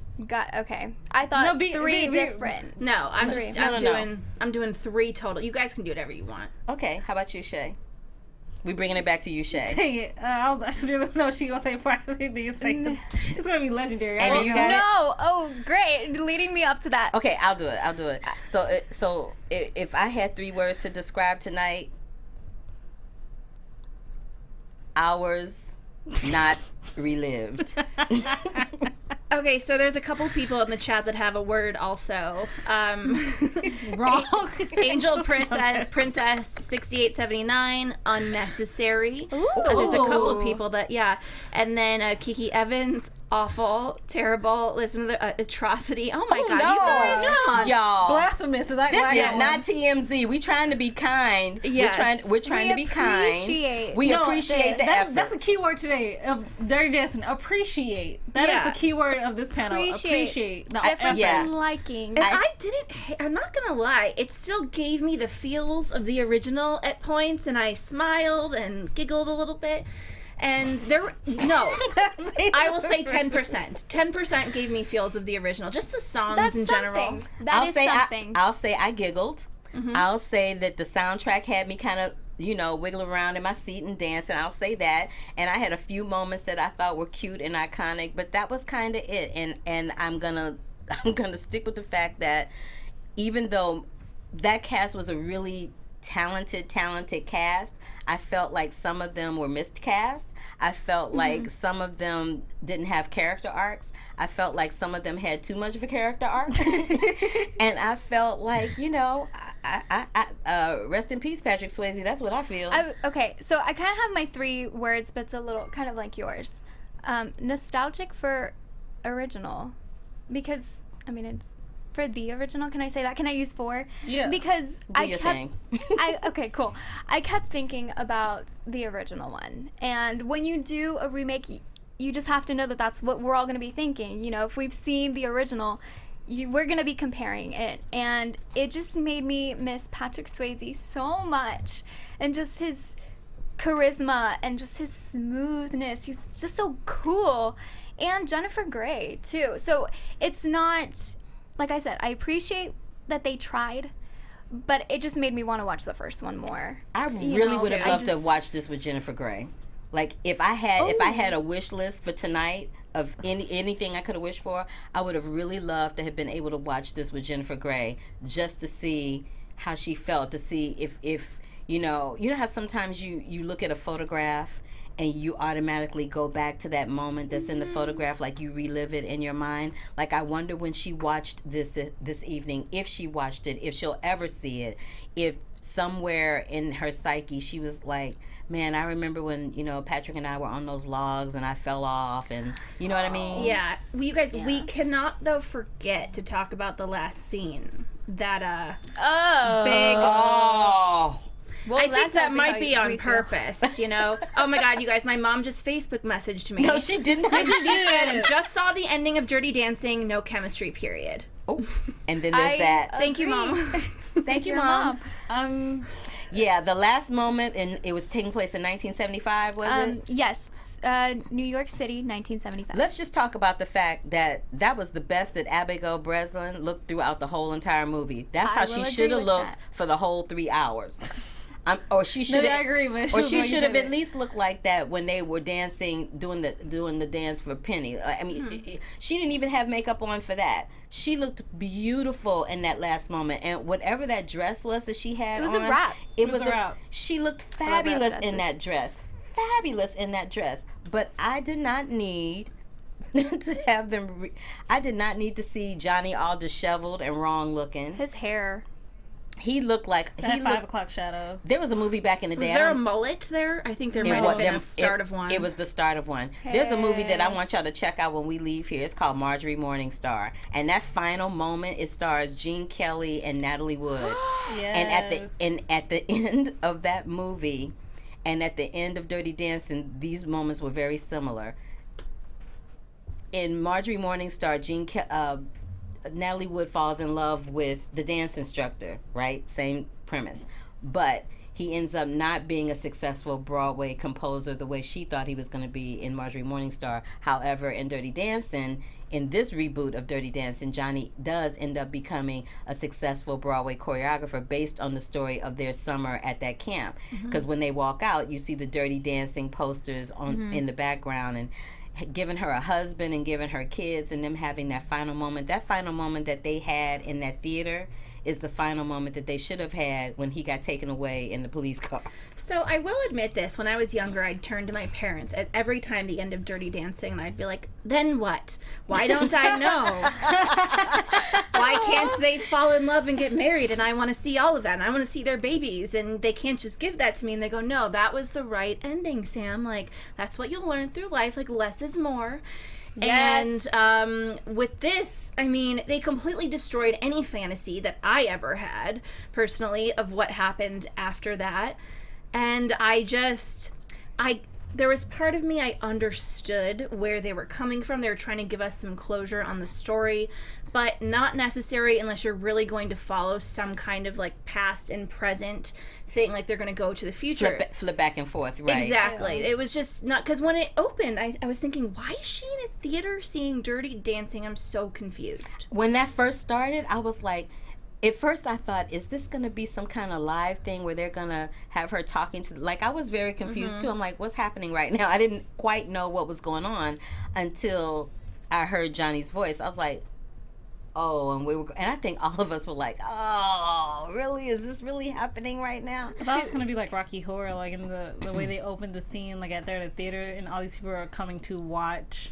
Okay. I thought No, be- 3 be- different. No, I'm Three. just No, no, no. I'm doing 3 total. You guys can do whatever you want. Okay, how about you, Chae? We bringing it back to you, Chae. Dang it. I just really know what she gonna say before I say these things. It's gonna be legendary. Amy, you got it? No. Oh, great. Leading me up to that. Okay, I'll do it. So if I had 3 words to describe tonight, hours not relived. Okay, so there's a couple people in the chat that have a word also. Wrong. Angel Princess 6879, unnecessary. There's a couple of people that, and then Kiki Evans, awful, terrible, listen to the atrocity. Oh my god, you guys, come on. Y'all. Blasphemous. Is that This why I is got one? not TMZ. We trying to be kind. Yes. We're trying to be kind. We No, appreciate the effort. That's the key word today of Dirty Dancing. Appreciate. That is the key word of this panel. Appreciate. The Different effort. Yeah. than liking. And I didn't, I'm not gonna lie, it still gave me the feels of the original at points, and I smiled and giggled a little bit. And I will say 10%. 10% gave me feels of the original, just the songs That's in general. something. That is something. I'll say I giggled. I'll say that the soundtrack had me kind of, wiggle around in my seat and dancing. I'll say that. And I had a few moments that I thought were cute and iconic, but that was kind of it. And I'm gonna I'm gonna stick with the fact that even though that cast was a really talented cast, I felt like some of them were miscast. I felt like some of them didn't have character arcs. I felt like some of them had too much of a character arc. And I felt like, you know, I rest in peace, Patrick Swayze. That's what I feel. Okay, so I kind of have my 3 words, but it's a little kind of like yours. Nostalgic for original. Because, I mean, for the original, can I say that? Can I use 4? Yeah. Because Do your thing. okay, cool. I kept thinking about the original one. And when you do a remake, you just have to know that that's what we're all going to be thinking. You know, if we've seen the original, we're going to be comparing it. And it just made me miss Patrick Swayze so much. And just his charisma and just his smoothness. He's just so cool. And Jennifer Grey, too. So it's not... Like I said, I appreciate that they tried, but it just made me want to watch the first one more. I really would have loved to have watched this with Jennifer Grey. Like if I had a wish list for tonight of anything I could have wished for, I would have really loved to have been able to watch this with Jennifer Grey just to see how she felt, to see if you know how sometimes you look at a photograph and you automatically go back to that moment that's in the photograph, like you relive it in your mind. Like I wonder when she watched this evening, if she watched it, if she'll ever see it, if somewhere in her psyche she was like, man, I remember when, you know, Patrick and I were on those logs and I fell off, and you know what I mean? Yeah. Well, you guys, we cannot though forget to talk about the last scene. That big Well, I think that might be on purpose, you know? Oh my God, you guys, my mom just Facebook messaged me. No, she didn't. And she said, just saw the ending of Dirty Dancing, no chemistry, period. Oh, and then there's that. Thank you, Mom. Thank you, Your Moms. Yeah, the last moment, and it was taking place in 1975, was it? Yes, New York City, 1975. Let's just talk about the fact that that was the best that Abigail Breslin looked throughout the whole entire movie. That's how she should have looked for the whole 3 hours. Or she should I agree, but or she should have at least looked like that when they were dancing, doing the dance for Penny. I mean, she didn't even have makeup on for that. She looked beautiful in that last moment, and whatever that dress was that she had on, It was a wrap. It was a wrap. She looked fabulous in that dress. Fabulous in that dress. But I did not need to have them. I did not need to see Johnny all disheveled and wrong looking. His hair. He looked like that 5 o'clock shadow. There was a movie back in the day. Was there a mullet there? I think there might have been a start of one. It was the start of one. There's a movie that I want y'all to check out when we leave here. It's called Marjorie Morningstar. And that final moment, it stars Gene Kelly and Natalie Wood. Yes. And at the end of that movie, and at the end of Dirty Dancing, these moments were very similar. In Marjorie Morningstar, Natalie Wood falls in love with the dance instructor, right? Same premise. But he ends up not being a successful Broadway composer the way she thought he was going to be in Marjorie Morningstar. However, in Dirty Dancing, in this reboot of Dirty Dancing, Johnny does end up becoming a successful Broadway choreographer based on the story of their summer at that camp. Because when they walk out, you see the Dirty Dancing posters in the background, and giving her a husband and giving her kids, and them having that final moment that they had in that theater is the final moment that they should have had when he got taken away in the police car. So I will admit this, when I was younger, I'd turn to my parents at every time the end of Dirty Dancing, and I'd be like, then what? Why don't I know? Why can't they fall in love and get married? And I want to see all of that, and I want to see their babies, and they can't just give that to me. And they go, no, that was the right ending, Sam. Like, that's what you'll learn through life. Like, less is more. Yes. And with this, I mean, they completely destroyed any fantasy that I ever had, personally, of what happened after that. And there was part of me, I understood where they were coming from. They were trying to give us some closure on the story, but not necessary unless you're really going to follow some kind of like past and present thing, like they're going to go to the future. Flip back and forth, right? Exactly. Yeah. It was just not, because when it opened, I was thinking, why is she in a theater seeing Dirty Dancing? I'm so confused. When that first started, I was like, at first I thought, is this going to be some kind of live thing where they're going to have her talking to, like, I was very confused too. I'm like, what's happening right now? I didn't quite know what was going on until I heard Johnny's voice. I was like, oh, and I think all of us were like, oh, really? Is this really happening right now? I thought it was gonna be like Rocky Horror, like in the way they opened the scene, like at the theater, and all these people are coming to watch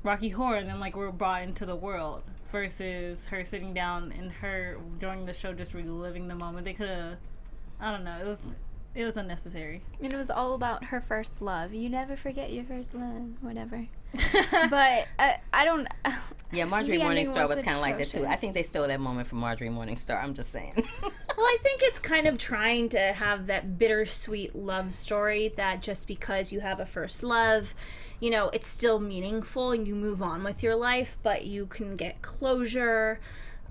Rocky Horror, and then like we're brought into the world. Versus her sitting down and her during the show just reliving the moment. They could have, I don't know. It was unnecessary. And it was all about her first love. You never forget your first love, whatever. But I don't. Yeah, Marjorie the ending Morningstar was kind of like that too. I atrocious. think they stole that moment from Marjorie Morningstar. I'm just saying. Well, I think it's kind of trying to have that bittersweet love story that just because you have a first love, you know, it's still meaningful and you move on with your life, but you can get closure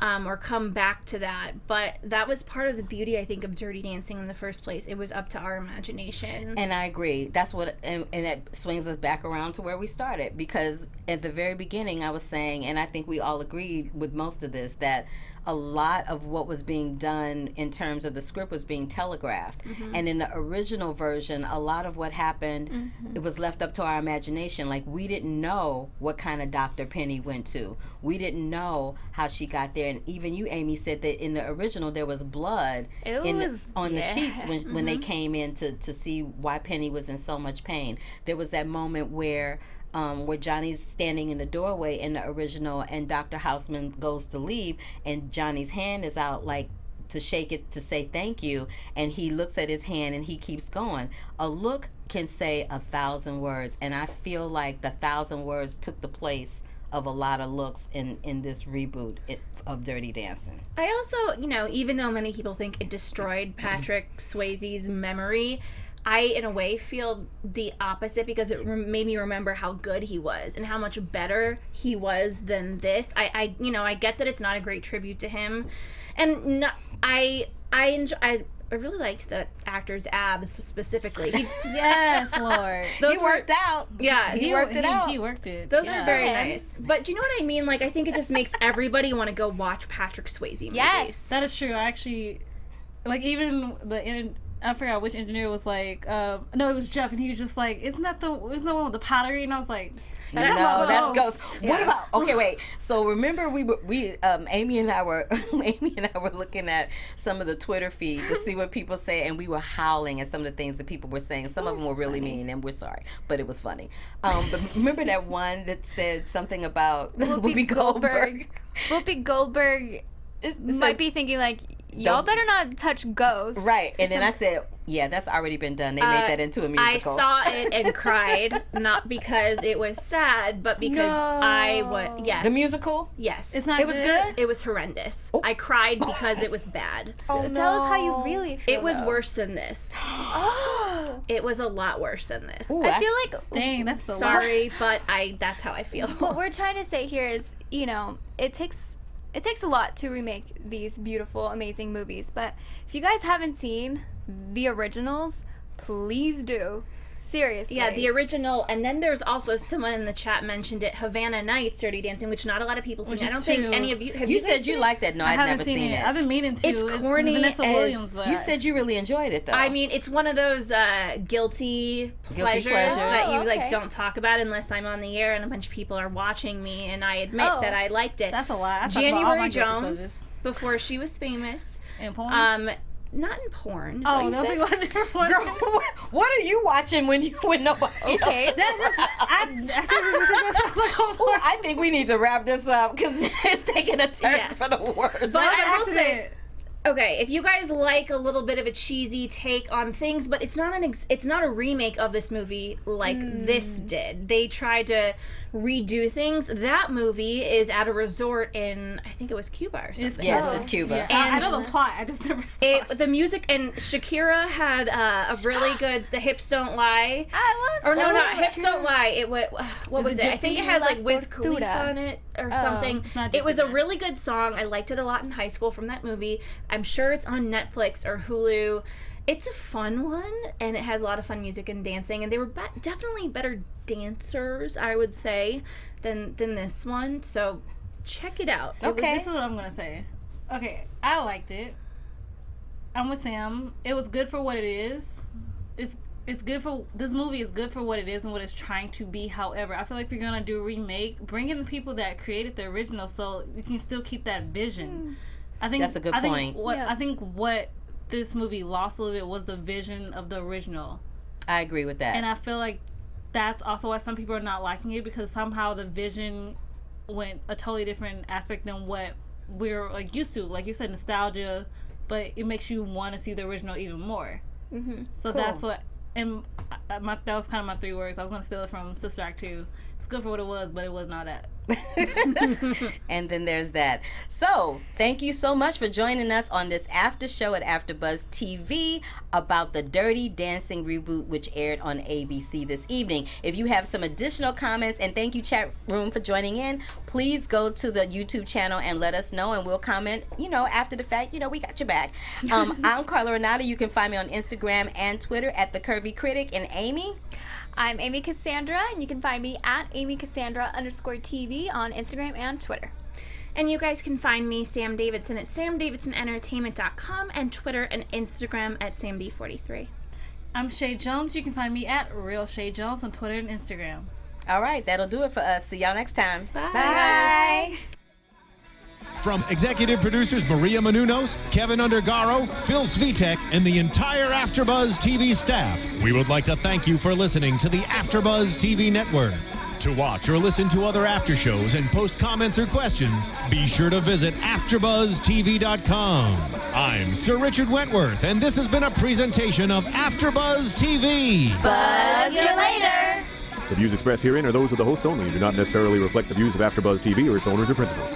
or come back to that. But that was part of the beauty, I think, of Dirty Dancing in the first place. It was up to our imaginations. And I agree. That's what, and that swings us back around to where we started. Because at the very beginning, I was saying, and I think we all agreed with most of this, that a lot of what was being done in terms of the script was being telegraphed. And in the original version, a lot of what happened, it was left up to our imagination. Like, we didn't know what kind of doctor Penny went to. We didn't know how she got there. And even you, Amy, said that in the original there was blood on the sheets when they came in to see why Penny was in so much pain. There was that moment where Johnny's standing in the doorway in the original, and Dr. Houseman goes to leave, and Johnny's hand is out like to shake it to say thank you, and he looks at his hand and he keeps going. A look can say 1,000 words, and I feel like the 1,000 words took the place of a lot of looks in this reboot of Dirty Dancing. I also, you know, even though many people think it destroyed Patrick Swayze's memory, I, in a way, feel the opposite because it made me remember how good he was and how much better he was than this. I get that it's not a great tribute to him, and I really liked the actor's abs specifically. Yes, Lord. He worked out. Yeah, he worked it out. He worked it. those are very Yeah. nice. But do you know what I mean? Like, I think it just makes everybody want to go watch Patrick Swayze movies. Yes. That is true. I actually, like, even I forgot which engineer was like, no, it was Jeff, and he was just like, isn't that the one with the pottery? And I was like, That's Ghost. Ghost. What about? Okay, wait. So remember, Amy and I were looking at some of the Twitter feed to see what people say, and we were howling at some of the things that people were saying. Some of them were really mean, and we're sorry, but it was funny. But remember that one that said something about Whoopi Goldberg. Whoopi Goldberg might said- be thinking like, y'all better not touch Ghost. Right, and then I said, yeah, that's already been done. They made that into a musical. I saw it and cried, not because it was sad, but because I was, yes. The musical? Yes. It's not It was good? It was horrendous. I cried because it was bad. Tell us how you really feel. It was though. worse than this. Oh. It was a lot worse than this. Ooh, I feel like dang, that's the Sorry, but that's how I feel. what we're trying to say here is, you know, it takes a lot to remake these beautiful, amazing movies. But if you guys haven't seen the originals, please do. Seriously. Yeah, the original, and then there's also someone in the chat mentioned it, Havana Nights, Dirty Dancing, which not a lot of people seen. Which I is don't think true. any of you have. You guys said you seen it? liked that. No, I I've haven't never seen it. it. I've been meaning to. It's corny Vanessa as- Williams. You said you really enjoyed it, though. I mean, it's one of those guilty pleasures pleasures. that you Oh, like okay. don't talk about unless I'm on the air and a bunch of people are watching me, and I admit Oh. that I liked it. That's a lot. I talk about all my January guilty Jones, pleasures. before she was famous, And porn. not in porn. is Oh, what they'll you be said? watching one. Girl, what are you watching when nobody Okay. else? That's just I think that sounds like a porn. I think we need to wrap this up because it's taking a turn Yes. for the worse. But I will say, Accident. okay, if you guys like a little bit of a cheesy take on things, but it's not it's not a remake of this movie like this did. They tried to redo things. That movie is at a resort in, I think it was Cuba or something. Yes, it's Cuba. Yeah, And I know the plot. I just never saw it. The music, and Shakira had a really good, The Hips Don't Lie. I love Or no, Shakira. not Hips Don't Lie. It what was it? I think it had like Wiz Tortura. Khalifa on it or something. not It was just a really good song. I liked it a lot in high school from that movie. I'm sure it's on Netflix or Hulu. It's a fun one, and it has a lot of fun music and dancing. And they were definitely better dancers, I would say, than this one. So check it out. Okay. This is what I'm gonna say. Okay, I liked it. I'm with Sam. It was good for what it is. it's good for this movie is good for what it is and what it's trying to be. However, I feel like if you're gonna do a remake, bring in the people that created the original so you can still keep that vision. I think that's a good point. I think what this movie lost a little bit was the vision of the original. I agree with that. And I feel like that's also why some people are not liking it, because somehow the vision went a totally different aspect than what we're like used to. Like you said, nostalgia, but it makes you want to see the original even more. So that's what. And that was kind of my 3 words. I was going to steal it from Sister Act 2. It's good for what it was, but it was not that. And then there's that. So, thank you so much for joining us on this after show at AfterBuzz TV about the Dirty Dancing reboot, which aired on ABC this evening. If you have some additional comments, and thank you chat room for joining in, please go to the YouTube channel and let us know, and we'll comment, after the fact. We got your back. I'm Carla Renata. You can find me on Instagram and Twitter at The Curvy Critic. And Amy? I'm Amy Cassandra, and you can find me at AmyCassandra_TV on Instagram and Twitter. And you guys can find me, Sam Davidson, at samdavidsonentertainment.com and Twitter and Instagram at samd43. I'm Chae Jones. You can find me at Real Chae Jones on Twitter and Instagram. All right, that'll do it for us. See y'all next time. Bye. Bye. From executive producers Maria Menounos, Kevin Undergaro, Phil Svitek, and the entire AfterBuzz TV staff, we would like to thank you for listening to the AfterBuzz TV network. To watch or listen to other after shows and post comments or questions, be sure to visit AfterBuzzTV.com. I'm Sir Richard Wentworth, and this has been a presentation of AfterBuzz TV. Buzz you later! The views expressed herein are those of the hosts only and do not necessarily reflect the views of AfterBuzz TV or its owners or principals.